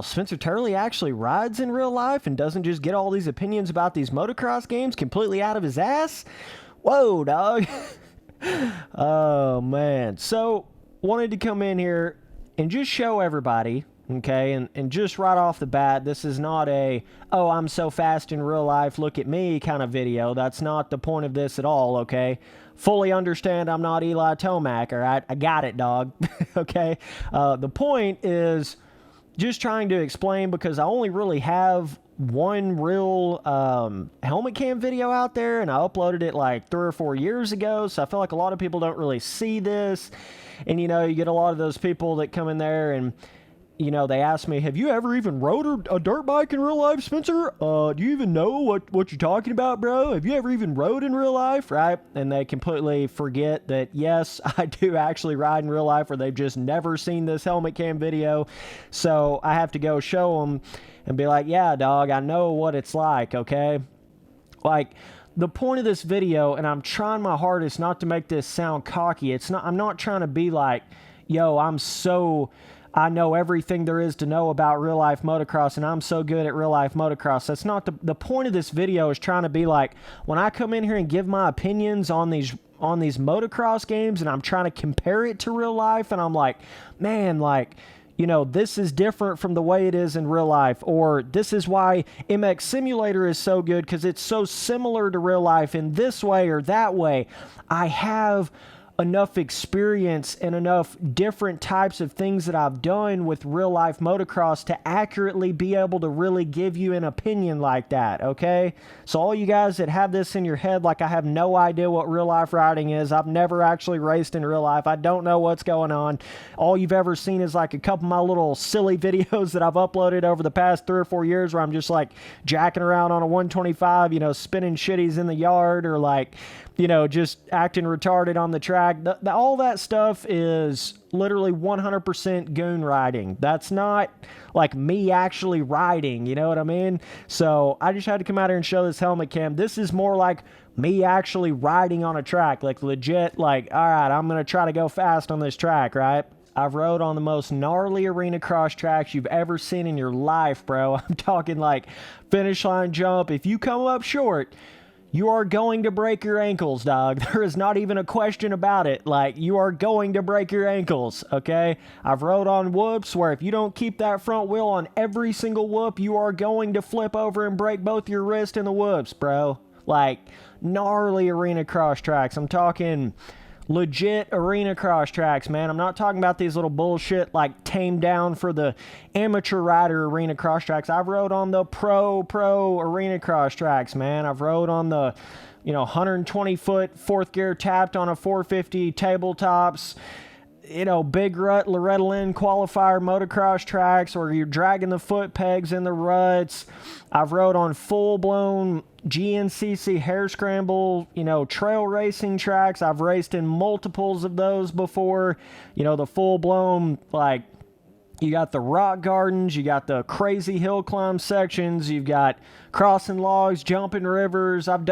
Spencer Turley actually rides in real life and doesn't just get all these opinions about these motocross games completely out of his ass? Whoa, dog. Oh, man. So, wanted to come in here and just show everybody, okay, and just right off the bat, this is not a, oh, I'm so fast in real life, look at me kind of video. That's not the point of this at all, okay? Fully understand I'm not Eli Tomac, all right? I got it, dog, okay? The point is just trying to explain, because I only really have one real helmet cam video out there, and I uploaded it like 3 or 4 years ago, so I feel like a lot of people don't really see this. And, you know, you get a lot of those people that come in there and, you know, they ask me, have you ever even rode a dirt bike in real life, Spencer? Do you even know what you're talking about, bro? Have you ever even rode in real life, right? And they completely forget that, yes, I do actually ride in real life, or they've just never seen this helmet cam video. So I have to go show them and be like, yeah, dog, I know what it's like, okay? Like, the point of this video, and I'm trying my hardest not to make this sound cocky, I'm not trying to be like, yo, I know everything there is to know about real life motocross, and I'm so good at real life motocross. That's not the point of this video. Is trying to be like, when I come in here and give my opinions on these motocross games, and I'm trying to compare it to real life, and I'm like, man, like, you know, this is different from the way it is in real life, or this is why MX Simulator is so good, because it's so similar to real life in this way or that way. I have enough experience and enough different types of things that I've done with real life motocross to accurately be able to really give you an opinion like that, okay? So all you guys that have this in your head, like I have no idea what real life riding is, I've never actually raced in real life, I don't know what's going on, all you've ever seen is like a couple of my little silly videos that I've uploaded over the past 3 or 4 years where I'm just like jacking around on a 125, you know, spinning shitties in the yard, or like, you know, just acting retarded on the track. All that stuff is literally 100% goon riding. That's not like me actually riding, you know what I mean? So I just had to come out here and show this helmet cam. This is more like me actually riding on a track, like legit, like, all right, I'm going to try to go fast on this track, right? I've rode on the most gnarly arena cross tracks you've ever seen in your life, bro. I'm talking like finish line jump. If you come up short, you are going to break your ankles, dog. There is not even a question about it. Like, you are going to break your ankles, okay? I've rode on whoops where if you don't keep that front wheel on every single whoop, you are going to flip over and break both your wrist in the whoops, bro. Like, gnarly arena cross tracks. I'm talking legit arena cross tracks, man. I'm not talking about these little bullshit like tamed down for the amateur rider arena cross tracks. I've rode on the pro arena cross tracks, man. I've rode on the, you know, 120-foot fourth gear tapped on a 450 tabletops, you know, big rut Loretta Lynn qualifier motocross tracks where you're dragging the foot pegs in the ruts. I've rode on full-blown GNCC hair scramble, you know, trail racing tracks. I've raced in multiples of those before. You know, the full-blown, like, you got the rock gardens, you got the crazy hill climb sections, you've got crossing logs, jumping rivers. I've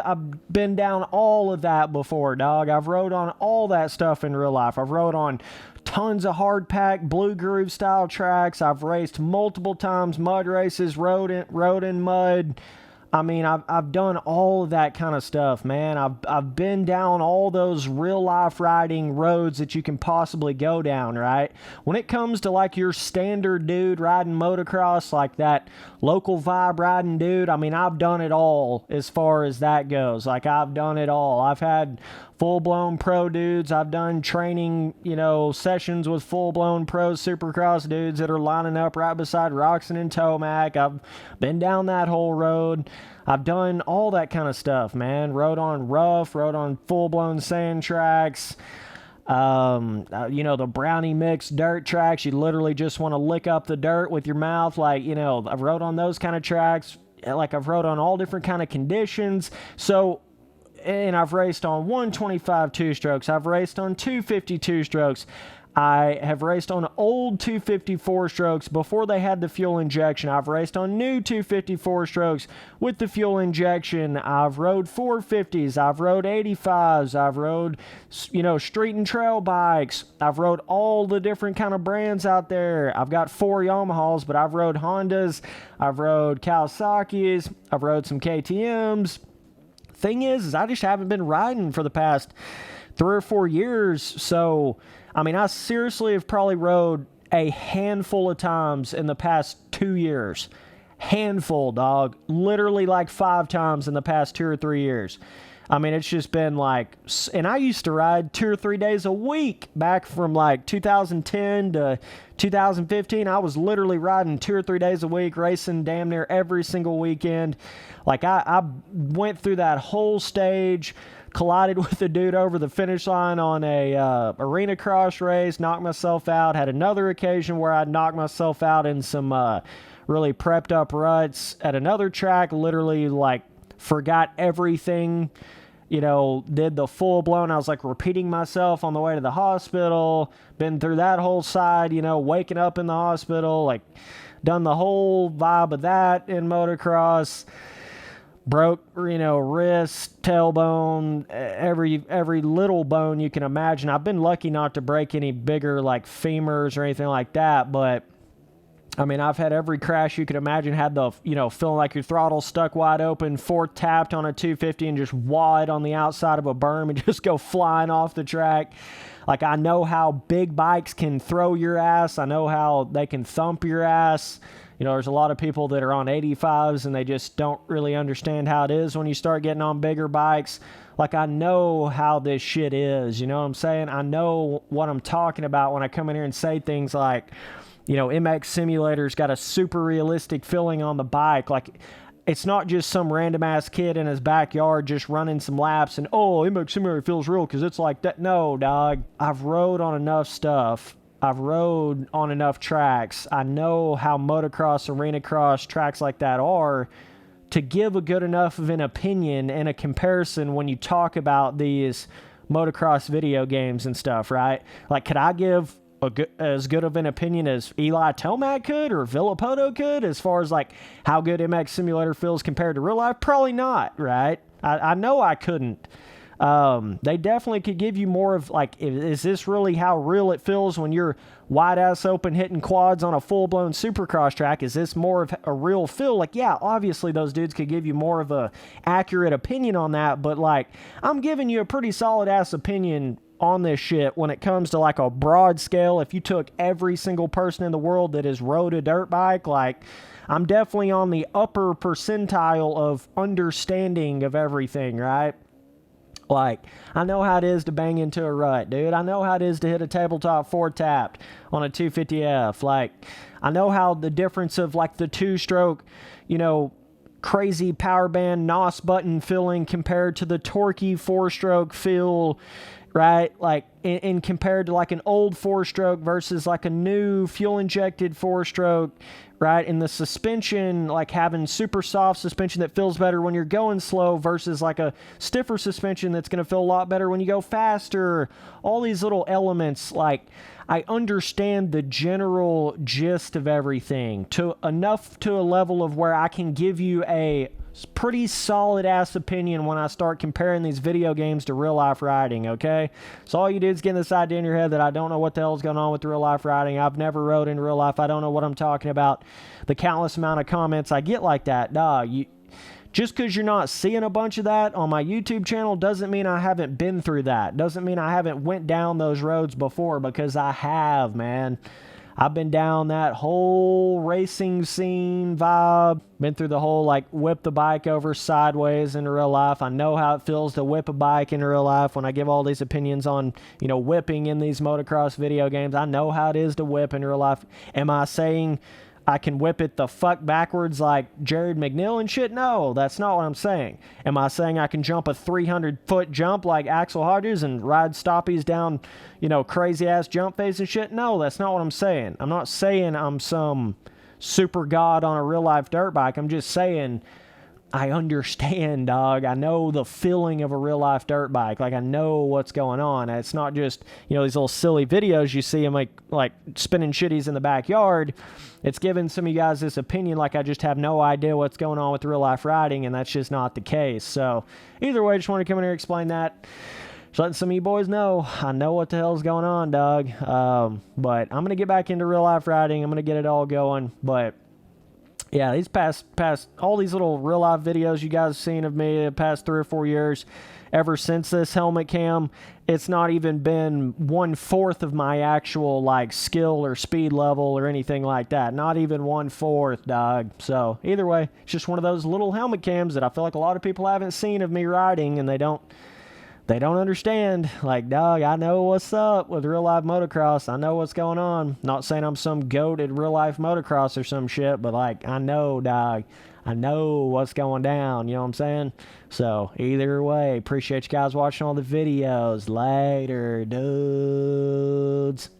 been down all of that before, dog. I've rode on all that stuff in real life. I've rode on tons of hard pack blue groove style tracks. I've raced multiple times, mud races, rode in mud. I mean, I've done all of that kind of stuff, man. I've been down all those real-life riding roads that you can possibly go down, right? When it comes to, like, your standard dude riding motocross, like that local vibe riding dude, I mean, I've done it all as far as that goes. Like, I've done it all. I've had full-blown pro dudes. I've done training, you know, sessions with full-blown pro supercross dudes that are lining up right beside Roxon and Tomac. I've been down that whole road. I've done all that kind of stuff, man. Rode on rough, rode on full-blown sand tracks. You know, the brownie mix dirt tracks. You literally just want to lick up the dirt with your mouth. Like, you know, I've rode on those kind of tracks. Like, I've rode on all different kind of conditions. So, and I've raced on 125 two-strokes. I've raced on 250 two-strokes. I have raced on old 254 strokes before they had the fuel injection. I've raced on new 254 strokes with the fuel injection. I've rode 450s. I've rode 85s. I've rode, street and trail bikes. I've rode all the different kind of brands out there. I've got 4 Yamahas, but I've rode Hondas. I've rode Kawasaki's. I've rode some KTM's. Thing is I just haven't been riding for the past 3 or 4 years. So, I seriously have probably rode a handful of times in the past 2 years. Handful, dog. Literally like 5 times in the past 2 or 3 years. It's just been like, and I used to ride 2 or 3 days a week back from like 2010 to 2015. I was literally riding 2 or 3 days a week, racing damn near every single weekend. Like I went through that whole stage, collided with a dude over the finish line on a arena cross race, knocked myself out. Had another occasion where I knocked myself out in some really prepped up ruts at another track, literally like forgot everything, did the full blown, I was like repeating myself on the way to the hospital, been through that whole side, waking up in the hospital, like done the whole vibe of that in motocross. Broke, wrist, tailbone, every little bone you can imagine. I've been lucky not to break any bigger like femurs or anything like that, but I've had every crash you could imagine. Had the, feeling like your throttle stuck wide open, fork tapped on a 250 and just wad on the outside of a berm and just go flying off the track. Like, I know how big bikes can throw your ass. I know how they can thump your ass. There's a lot of people that are on 85s and they just don't really understand how it is when you start getting on bigger bikes. Like, I know how this shit is, you know what I'm saying? I know what I'm talking about when I come in here and say things like, MX Simulator's got a super realistic feeling on the bike. Like, it's not just some random ass kid in his backyard just running some laps and, MX Simulator feels real because it's like that. No, dog. I've rode on enough stuff. I've rode on enough tracks. I know how motocross, arena cross, tracks like that are to give a good enough of an opinion and a comparison when you talk about these motocross video games and stuff, right? Like, could I give as good of an opinion as Eli Tomac could or Villapoto could as far as like how good MX Simulator feels compared to real life? Probably not, right? I know I couldn't. They definitely could give you more of like, is this really how real it feels when you're wide ass open hitting quads on a full blown supercross track? Is this more of a real feel? Like, yeah, obviously those dudes could give you more of a accurate opinion on that, but like, I'm giving you a pretty solid ass opinion on this shit when it comes to like a broad scale. If you took every single person in the world that has rode a dirt bike, like, I'm definitely on the upper percentile of understanding of everything, right? Like, I know how it is to bang into a rut, dude. I know how it is to hit a tabletop 4-tapped on a 250F. Like, I know how the difference of, like, the 2-stroke, crazy power band NOS button feeling compared to the torquey 4-stroke feel, right? Like, in compared to, like, an old 4-stroke versus, like, a new fuel-injected 4-stroke, right? And the suspension, like having super soft suspension that feels better when you're going slow versus like a stiffer suspension that's going to feel a lot better when you go faster. All these little elements, like, I understand the general gist of everything to enough to a level of where I can give you a pretty solid ass opinion when I start comparing these video games to real life riding, okay? So all you do is get this idea in your head that I don't know what the hell is going on with real life riding. I've never rode in real life. I don't know what I'm talking about. The countless amount of comments I get like that, just because you're not seeing a bunch of that on my YouTube channel doesn't mean I haven't been through that. Doesn't mean I haven't went down those roads before, because I have, man. I've been down that whole racing scene vibe. Been through the whole, like, whip the bike over sideways in real life. I know how it feels to whip a bike in real life when I give all these opinions on, whipping in these motocross video games. I know how it is to whip in real life. Am I saying I can whip it the fuck backwards like Jared McNeil and shit? No, that's not what I'm saying. Am I saying I can jump a 300-foot jump like Axel Hodges and ride stoppies down, crazy-ass jump phase and shit? No, that's not what I'm saying. I'm not saying I'm some super god on a real-life dirt bike. I'm just saying I understand, dog. I know the feeling of a real life dirt bike. Like, I know what's going on. It's not just, you know, these little silly videos you see them like spinning shitties in the backyard. It's giving some of you guys this opinion like I just have no idea what's going on with real life riding, and that's just not the case. So either way, I just want to come in here and explain that. Just letting some of you boys know, I know what the hell's going on, dog. But I'm going to get back into real life riding. I'm going to get it all going. But yeah, these past all these little real life videos you guys have seen of me the past 3 or 4 years, ever since this helmet cam, it's not even been 1/4 of my actual like skill or speed level or anything like that. Not even 1/4, dog. So either way, it's just one of those little helmet cams that I feel like a lot of people haven't seen of me riding, and they don't understand. Like, dog, I know what's up with real life motocross. I know what's going on. Not saying I'm some goated real life motocross or some shit, but like, I know, dog. I know what's going down. You know what I'm saying? So either way, appreciate you guys watching all the videos. Later, dudes.